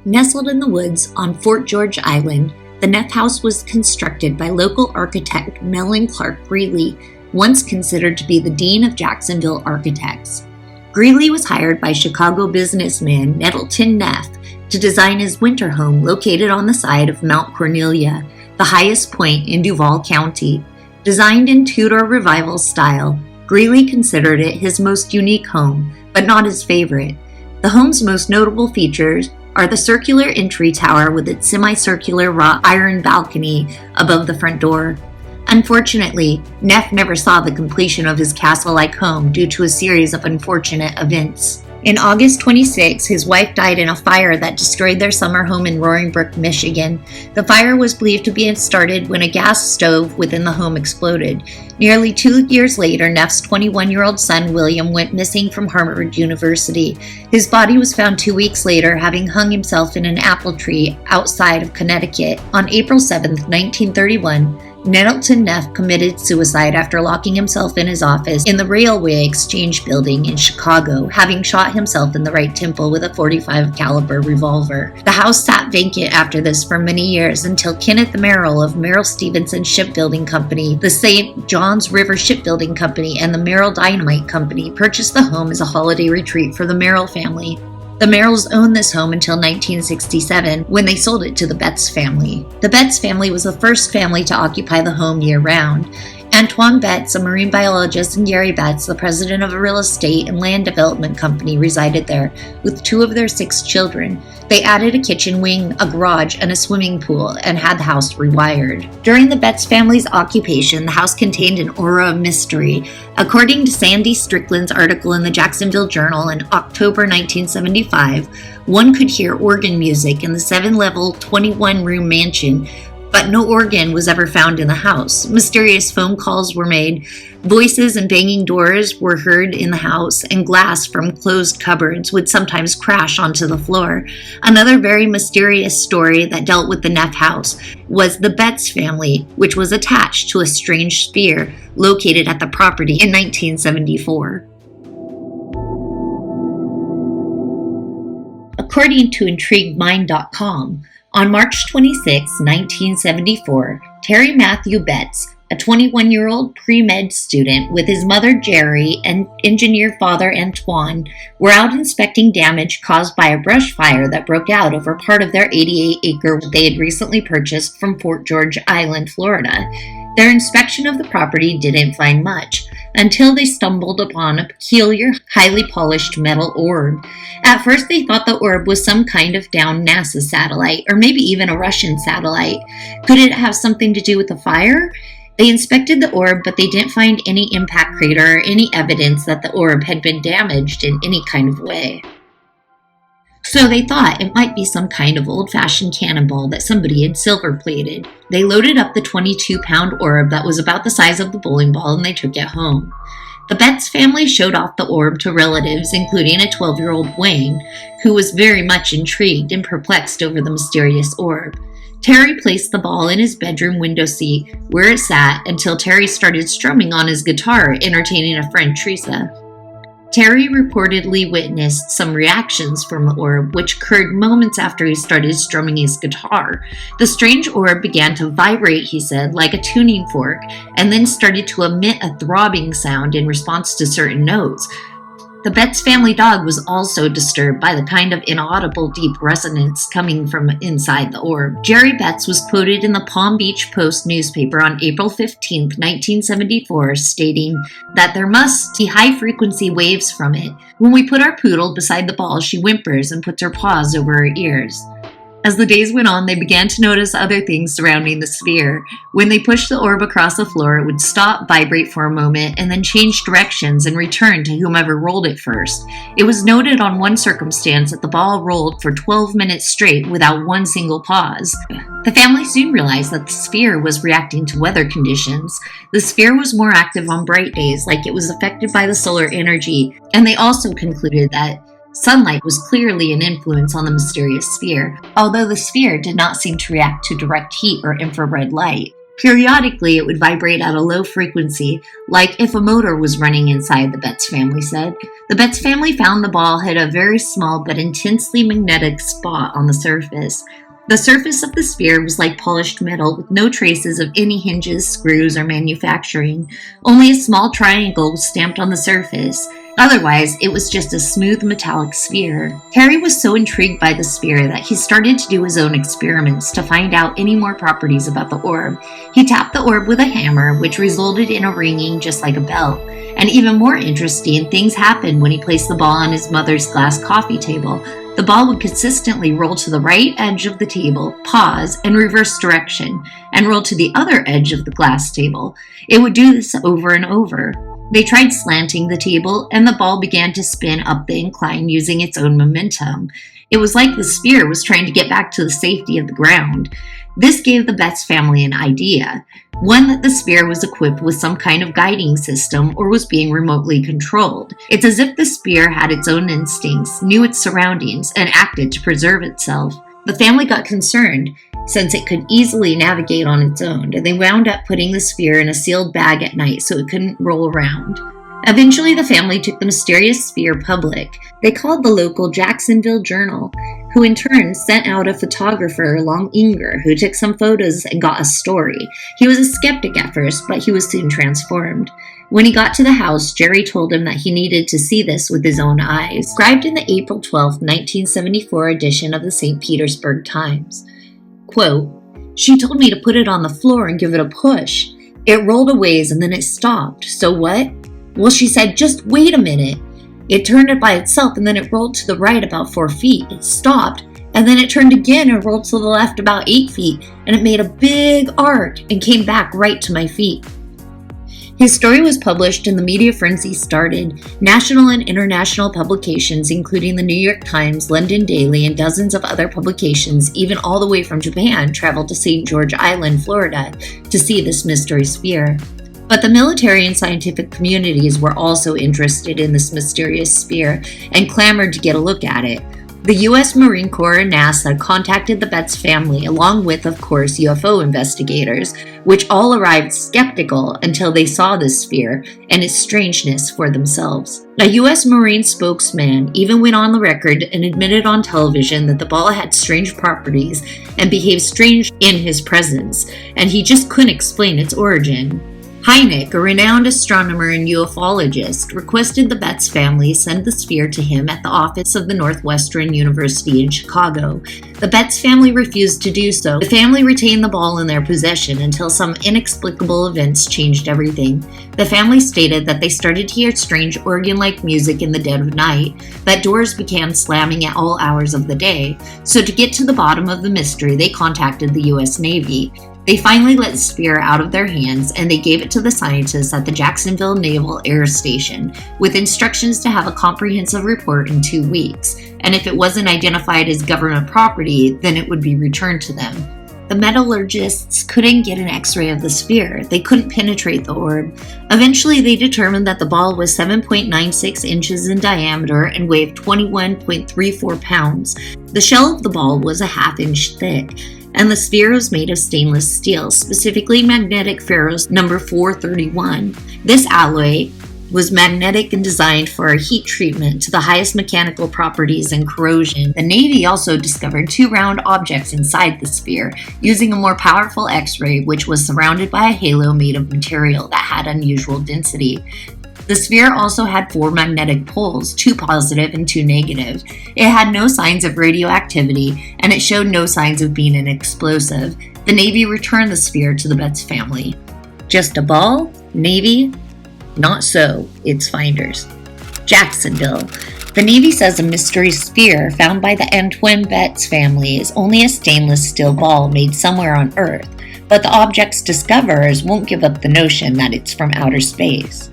Nestled in the woods on Fort George Island, the Neff house was constructed by local architect Mellon Clark Greeley, once considered to be the dean of Jacksonville architects. Greeley was hired by Chicago businessman Nettleton Neff to design his winter home located on the side of Mount Cornelia, the highest point in Duval County. Designed in Tudor Revival style, Greeley considered it his most unique home, but not his favorite. The home's most notable features are the circular entry tower with its semicircular wrought iron balcony above the front door. Unfortunately, Neff never saw the completion of his castle-like home due to a series of unfortunate events. In August 26, his wife died in a fire that destroyed their summer home in Roaring Brook, Michigan. The fire was believed to be started when a gas stove within the home exploded. Nearly 2 years later, Neff's 21-year-old son, William, went missing from Harvard University. His body was found 2 weeks later, having hung himself in an apple tree outside of Connecticut. On April 7, 1931, Nettleton Neff committed suicide after locking himself in his office in the Railway Exchange Building in Chicago, having shot himself in the right temple with a .45 caliber revolver. The house sat vacant after this for many years until Kenneth Merrill of Merrill Stevenson Shipbuilding Company, the St. Johns River Shipbuilding Company, and the Merrill Dynamite Company purchased the home as a holiday retreat for the Merrill family. The Merrills owned this home until 1967, when they sold it to the Betz family. The Betz family was the first family to occupy the home year-round. Antoine Betz, a marine biologist, and Gary Betz, the president of a real estate and land development company, resided there with 2 of their 6 children. They added a kitchen wing, a garage, and a swimming pool, and had the house rewired. During the Betz family's occupation, the house contained an aura of mystery. According to Sandy Strickland's article in the Jacksonville Journal in October 1975, one could hear organ music in the 7-level, 21-room mansion, but no organ was ever found in the house. Mysterious phone calls were made, voices and banging doors were heard in the house, and glass from closed cupboards would sometimes crash onto the floor. Another very mysterious story that dealt with the Neff house was the Betz family, which was attached to a strange sphere located at the property in 1974. According to IntrigueMind.com, on March 26, 1974, Terry Matthew Betz, a 21-year-old pre-med student with his mother Jerry and engineer father Antoine, were out inspecting damage caused by a brush fire that broke out over part of their 88-acre they had recently purchased from Fort George Island, Florida. Their inspection of the property didn't find much, until they stumbled upon a peculiar, highly polished metal orb. At first they thought the orb was some kind of downed NASA satellite, or maybe even a Russian satellite. Could it have something to do with the fire? They inspected the orb, but they didn't find any impact crater or any evidence that the orb had been damaged in any kind of way. So they thought it might be some kind of old-fashioned cannonball that somebody had silver-plated. They loaded up the 22-pound orb that was about the size of the bowling ball, and they took it home. The Betz family showed off the orb to relatives, including a 12-year-old Wayne, who was very much intrigued and perplexed over the mysterious orb. Terry placed the ball in his bedroom window seat, where it sat until Terry started strumming on his guitar, entertaining a friend, Teresa. Terry reportedly witnessed some reactions from the orb, which occurred moments after he started strumming his guitar. The strange orb began to vibrate, he said, like a tuning fork, and then started to emit a throbbing sound in response to certain notes. The Betz family dog was also disturbed by the kind of inaudible deep resonance coming from inside the orb. Jerry Betz was quoted in the Palm Beach Post newspaper on April 15, 1974, stating that there must be high-frequency waves from it. When we put our poodle beside the ball, she whimpers and puts her paws over her ears. As the days went on, they began to notice other things surrounding the sphere. When they pushed the orb across the floor, it would stop, vibrate for a moment, and then change directions and return to whomever rolled it first. It was noted on one circumstance that the ball rolled for 12 minutes straight without one single pause. The family soon realized that the sphere was reacting to weather conditions. The sphere was more active on bright days, like it was affected by the solar energy, and they also concluded that sunlight was clearly an influence on the mysterious sphere, although the sphere did not seem to react to direct heat or infrared light. Periodically, it would vibrate at a low frequency, like if a motor was running inside, the Betz family said. The Betz family found the ball had a very small but intensely magnetic spot on the surface. The surface of the sphere was like polished metal with no traces of any hinges, screws, or manufacturing. Only a small triangle was stamped on the surface. Otherwise, it was just a smooth metallic sphere. Harry was so intrigued by the sphere that he started to do his own experiments to find out any more properties about the orb. He tapped the orb with a hammer, which resulted in a ringing just like a bell. And even more interesting, things happened when he placed the ball on his mother's glass coffee table. The ball would consistently roll to the right edge of the table, pause, and reverse direction, and roll to the other edge of the glass table. It would do this over and over. They tried slanting the table, and the ball began to spin up the incline using its own momentum. It was like the sphere was trying to get back to the safety of the ground. This gave the Betz family an idea, one that the sphere was equipped with some kind of guiding system or was being remotely controlled. It's as if the sphere had its own instincts, knew its surroundings, and acted to preserve itself. The family got concerned, since it could easily navigate on its own, and they wound up putting the sphere in a sealed bag at night so it couldn't roll around. Eventually, the family took the mysterious sphere public. They called the local Jacksonville Journal, who in turn sent out a photographer along Inger, who took some photos and got a story. He was a skeptic at first, but he was soon transformed. When he got to the house, Jerry told him that he needed to see this with his own eyes. Described in the April 12, 1974 edition of the St. Petersburg Times. Quote, "She told me to put it on the floor and give it a push. It rolled a ways and then it stopped. So what? Well, she said, just wait a minute. It turned it by itself and then it rolled to the right about 4 feet. It stopped and then it turned again and rolled to the left about 8 feet and it made a big arc and came back right to my feet." His story was published and the media frenzy started. National and international publications, including the New York Times, London Daily, and dozens of other publications, even all the way from Japan, traveled to St. George Island, Florida, to see this mystery sphere. But the military and scientific communities were also interested in this mysterious sphere and clamored to get a look at it. The U.S. Marine Corps and NASA contacted the Betz family, along with, of course, UFO investigators, which all arrived skeptical until they saw this sphere and its strangeness for themselves. A U.S. Marine spokesman even went on the record and admitted on television that the ball had strange properties and behaved strange in his presence, and he just couldn't explain its origin. Hynek, a renowned astronomer and ufologist, requested the Betz family send the sphere to him at the office of the Northwestern University in Chicago. The Betz family refused to do so. The family retained the ball in their possession until some inexplicable events changed everything. The family stated that they started to hear strange organ-like music in the dead of night, that doors began slamming at all hours of the day. So to get to the bottom of the mystery, they contacted the U.S. Navy. They finally let the sphere out of their hands and they gave it to the scientists at the Jacksonville Naval Air Station with instructions to have a comprehensive report in 2 weeks, and if it wasn't identified as government property, then it would be returned to them. The metallurgists couldn't get an x-ray of the sphere. They couldn't penetrate the orb. Eventually, they determined that the ball was 7.96 inches in diameter and weighed 21.34 pounds. The shell of the ball was a half-inch thick, and the sphere was made of stainless steel, specifically magnetic ferrous number 431. This alloy was magnetic and designed for a heat treatment to the highest mechanical properties and corrosion. The Navy also discovered 2 round objects inside the sphere, using a more powerful X-ray, which was surrounded by a halo made of material that had unusual density. The sphere also had 4 magnetic poles, 2 positive and 2 negative. It had no signs of radioactivity, and it showed no signs of being an explosive. The Navy returned the sphere to the Betz family. Just a ball? Navy? Not so, its finders. Jacksonville. The Navy says a mystery sphere found by the Antoine Betz family is only a stainless steel ball made somewhere on Earth, but the object's discoverers won't give up the notion that it's from outer space.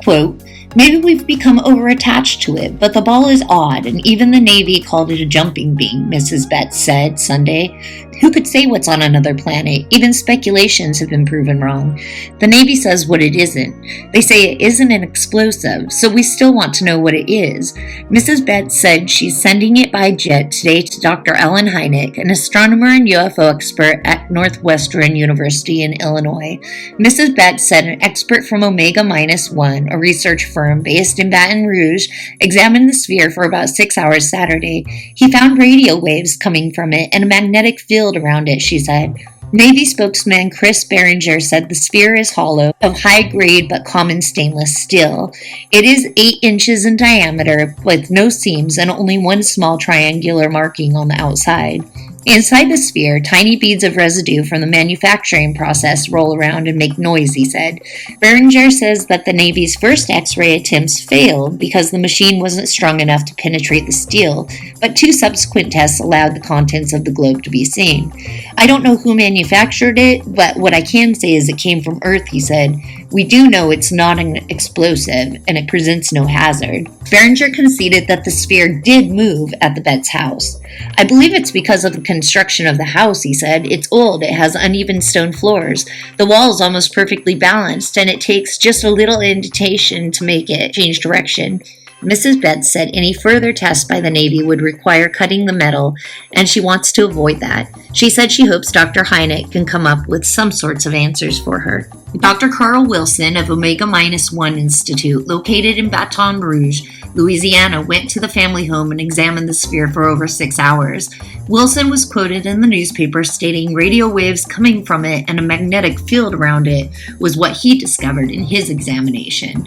Quote, "Maybe we've become over-attached to it, but the ball is odd, and even the Navy called it a jumping bean," Mrs. Betz said Sunday. Who could say what's on another planet? Even speculations have been proven wrong. The Navy says what it isn't. They say it isn't an explosive, so we still want to know what it is. Mrs. Betz said she's sending it by jet today to Dr. Ellen Hynek, an astronomer and UFO expert at Northwestern University in Illinois. Mrs. Betz said an expert from Omega-1, a research firm based in Baton Rouge, examined the sphere for about 6 hours Saturday. He found radio waves coming from it and a magnetic field around it, she said. Navy spokesman Chris Behringer said the sphere is hollow, of high-grade but common stainless steel. It is 8 inches in diameter, with no seams and only one small triangular marking on the outside. Inside the sphere, tiny beads of residue from the manufacturing process roll around and make noise, he said. Behringer says that the Navy's first X-ray attempts failed because the machine wasn't strong enough to penetrate the steel, but 2 subsequent tests allowed the contents of the globe to be seen. I don't know who manufactured it, but what I can say is it came from Earth, he said. We do know it's not an explosive, and it presents no hazard. Behringer conceded that the sphere did move at the Betz house. I believe it's because of the construction of the house, he said. It's old, it has uneven stone floors. The wall is almost perfectly balanced, and it takes just a little indentation to make it change direction. Mrs. Betz said any further tests by the Navy would require cutting the metal, and she wants to avoid that. She said she hopes Dr. Hynek can come up with some sorts of answers for her. Dr. Carl Wilson of Omega-1 Institute, located in Baton Rouge, Louisiana, went to the family home and examined the sphere for over 6 hours. Wilson was quoted in the newspaper stating radio waves coming from it and a magnetic field around it was what he discovered in his examination.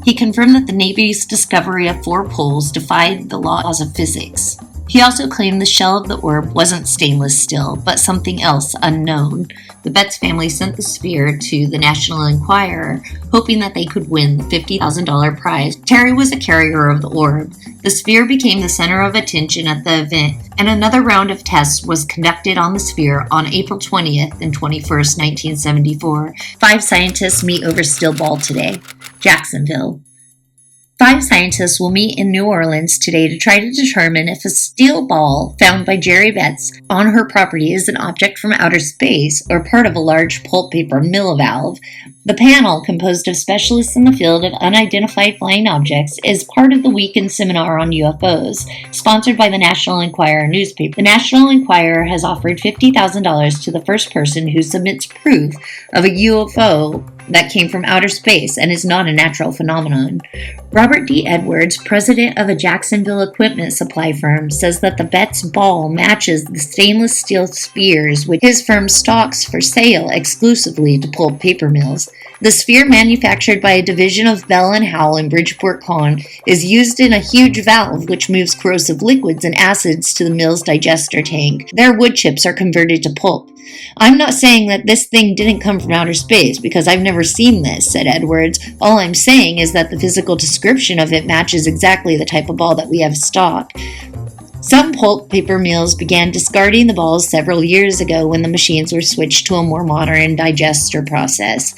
He confirmed that the Navy's discovery of 4 poles defied the laws of physics. He also claimed the shell of the orb wasn't stainless steel, but something else unknown. The Betz family sent the sphere to the National Enquirer, hoping that they could win the $50,000 prize. Terry was a carrier of the orb. The sphere became the center of attention at the event, and another round of tests was conducted on the sphere on April 20th and 21st, 1974. 5 scientists meet over steel ball today. Jacksonville. 5 scientists will meet in New Orleans today to try to determine if a steel ball found by Jerry Betz on her property is an object from outer space or part of a large pulp paper mill valve. The panel, composed of specialists in the field of unidentified flying objects, is part of the weekend seminar on UFOs, sponsored by the National Enquirer newspaper. The National Enquirer has offered $50,000 to the first person who submits proof of a UFO that came from outer space and is not a natural phenomenon. Robert D. Edwards, president of a Jacksonville equipment supply firm, says that the Betz ball matches the stainless steel spheres which his firm stocks for sale exclusively to pulp paper mills. The sphere, manufactured by a division of Bell & Howell in Bridgeport, Con, is used in a huge valve which moves corrosive liquids and acids to the mill's digester tank. Their wood chips are converted to pulp. I'm not saying that this thing didn't come from outer space, because I've never seen this, said Edwards. All I'm saying is that the physical description of it matches exactly the type of ball that we have stock. Some pulp paper mills began discarding the balls several years ago when the machines were switched to a more modern digester process.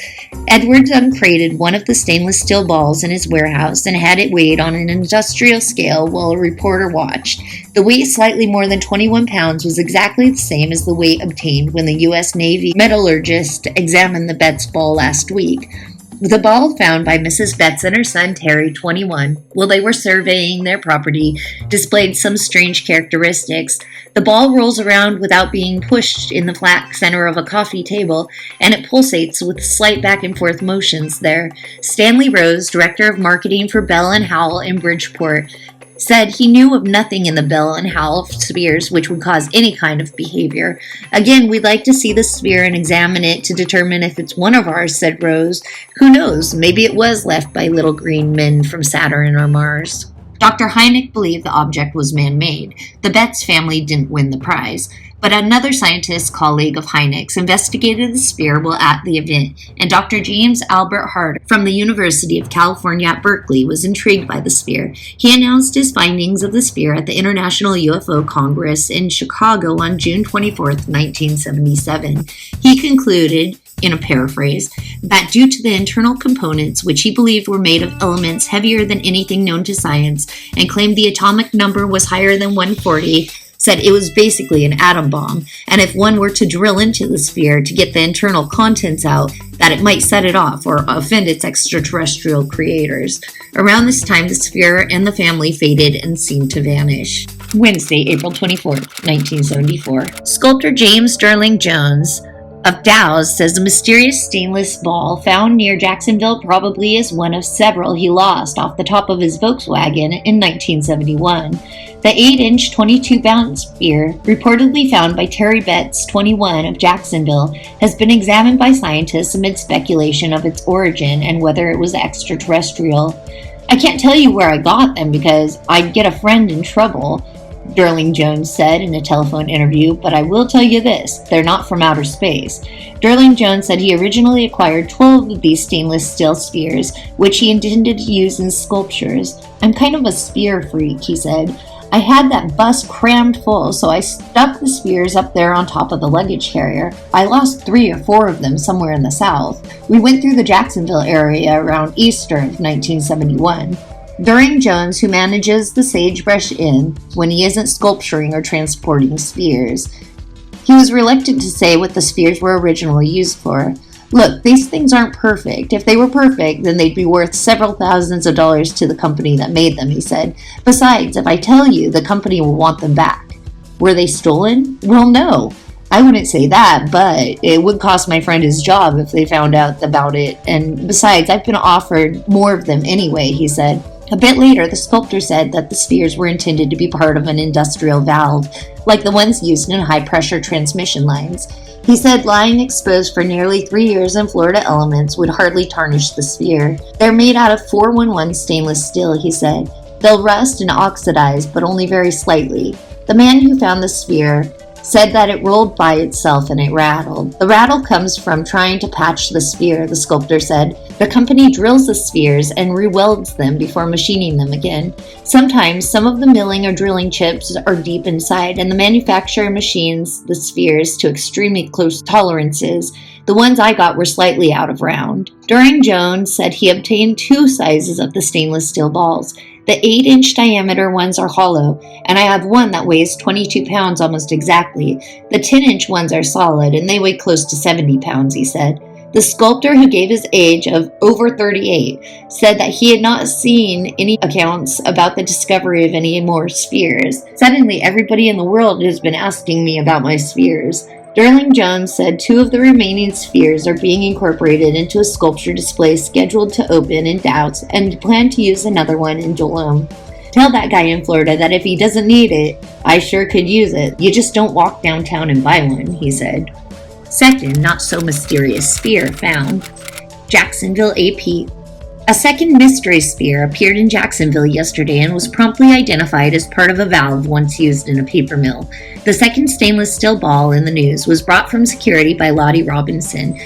Edwards uncrated one of the stainless steel balls in his warehouse and had it weighed on an industrial scale while a reporter watched. The weight, slightly more than 21 pounds, was exactly the same as the weight obtained when the U.S. Navy metallurgist examined the Betz ball last week. The ball found by Mrs. Betz and her son Terry, 21, while they were surveying their property, displayed some strange characteristics. The ball rolls around without being pushed in the flat center of a coffee table, and it pulsates with slight back and forth motions there. Stanley Rose, director of marketing for Bell & Howell in Bridgeport, said he knew of nothing in the Bell & Howell spheres which would cause any kind of behavior. Again, we'd like to see the sphere and examine it to determine if it's one of ours, said Rose. Who knows, maybe it was left by little green men from Saturn or Mars. Dr. Hynek believed the object was man-made. The Betz family didn't win the prize, but another scientist colleague of Hynek's investigated the sphere while at the event, and Dr. James Albert Hart from the University of California at Berkeley was intrigued by the sphere. He announced his findings of the sphere at the International UFO Congress in Chicago on June 24, 1977. He concluded, in a paraphrase, that due to the internal components, which he believed were made of elements heavier than anything known to science, and claimed the atomic number was higher than 140, said it was basically an atom bomb, and if one were to drill into the sphere to get the internal contents out, that it might set it off or offend its extraterrestrial creators. Around this time, the sphere and the family faded and seemed to vanish. Wednesday, April 24th, 1974. Sculptor James Sterling Jones of Dow's says the mysterious stainless ball found near Jacksonville probably is one of several he lost off the top of his Volkswagen in 1971. The 8-inch, 22-pound sphere, reportedly found by Terry Betz, 21, of Jacksonville, has been examined by scientists amid speculation of its origin and whether it was extraterrestrial. "I can't tell you where I got them because I'd get a friend in trouble," Sterling Jones said in a telephone interview, "but I will tell you this, they're not from outer space." Sterling Jones said he originally acquired 12 of these stainless steel spheres, which he intended to use in sculptures. "I'm kind of a sphere freak," he said. "I had that bus crammed full, so I stuck the spheres up there on top of the luggage carrier. I lost 3 or 4 of them somewhere in the south. We went through the Jacksonville area around Easter of 1971. During Jones, who manages the Sagebrush Inn when he isn't sculpturing or transporting spheres, he was reluctant to say what the spheres were originally used for. "Look, these things aren't perfect. If they were perfect, then they'd be worth several thousands of dollars to the company that made them," he said. "Besides, if I tell you, the company will want them back." "Were they stolen?" "Well, no. I wouldn't say that, but it would cost my friend his job if they found out about it. And besides, I've been offered more of them anyway," he said. A bit later, the sculptor said that the spheres were intended to be part of an industrial valve, like the ones used in high-pressure transmission lines. He said lying exposed for nearly 3 years in Florida elements would hardly tarnish the sphere. "They're made out of 411 stainless steel," he said. "They'll rust and oxidize, but only very slightly." The man who found the sphere said that it rolled by itself and it rattled. "The rattle comes from trying to patch the sphere," the sculptor said. "The company drills the spheres and re-welds them before machining them again. Sometimes some of the milling or drilling chips are deep inside, and the manufacturer machines the spheres to extremely close tolerances. The ones I got were slightly out of round." Sterling Jones said he obtained 2 sizes of the stainless steel balls. "The 8-inch diameter ones are hollow, and I have one that weighs 22 pounds almost exactly. The 10-inch ones are solid, and they weigh close to 70 pounds, he said. The sculptor, who gave his age of over 38, said that he had not seen any accounts about the discovery of any more spheres. "Suddenly, everybody in the world has been asking me about my spheres." Sterling Jones said 2 of the remaining spheres are being incorporated into a sculpture display scheduled to open in Dallas, and plan to use another one in Tulum. "Tell that guy in Florida that if he doesn't need it, I sure could use it. You just don't walk downtown and buy one," he said. Second not-so-mysterious sphere found. Jacksonville AP. A second mystery sphere appeared in Jacksonville yesterday and was promptly identified as part of a valve once used in a paper mill. The second stainless steel ball in the news was brought from security by Lottie Robinson,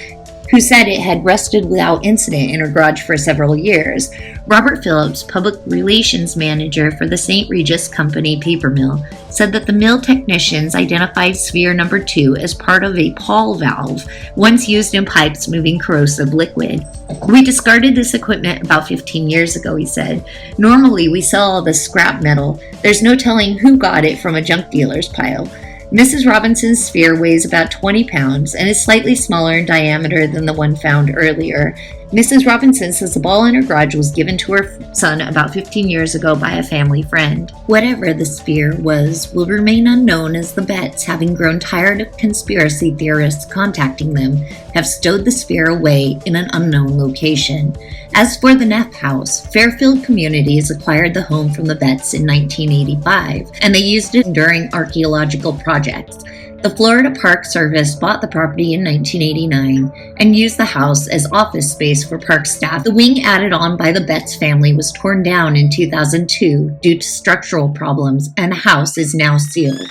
who said it had rested without incident in her garage for several years. Robert Phillips, public relations manager for the St. Regis Company paper mill, said that the mill technicians identified sphere number 2 as part of a Paul valve, once used in pipes moving corrosive liquid. "We discarded this equipment about 15 years ago," he said. "Normally we sell all this scrap metal. There's no telling who got it from a junk dealer's pile." Mrs. Robinson's sphere weighs about 20 pounds and is slightly smaller in diameter than the one found earlier. Mrs. Robinson says the ball in her garage was given to her son about 15 years ago by a family friend. Whatever the sphere was will remain unknown, as the Betz, having grown tired of conspiracy theorists contacting them, have stowed the sphere away in an unknown location. As for the Neff house, Fairfield Communities acquired the home from the Betz in 1985, and they used it during archaeological projects. The Florida Park Service bought the property in 1989 and used the house as office space for park staff. The wing added on by the Betz family was torn down in 2002 due to structural problems, and the house is now sealed.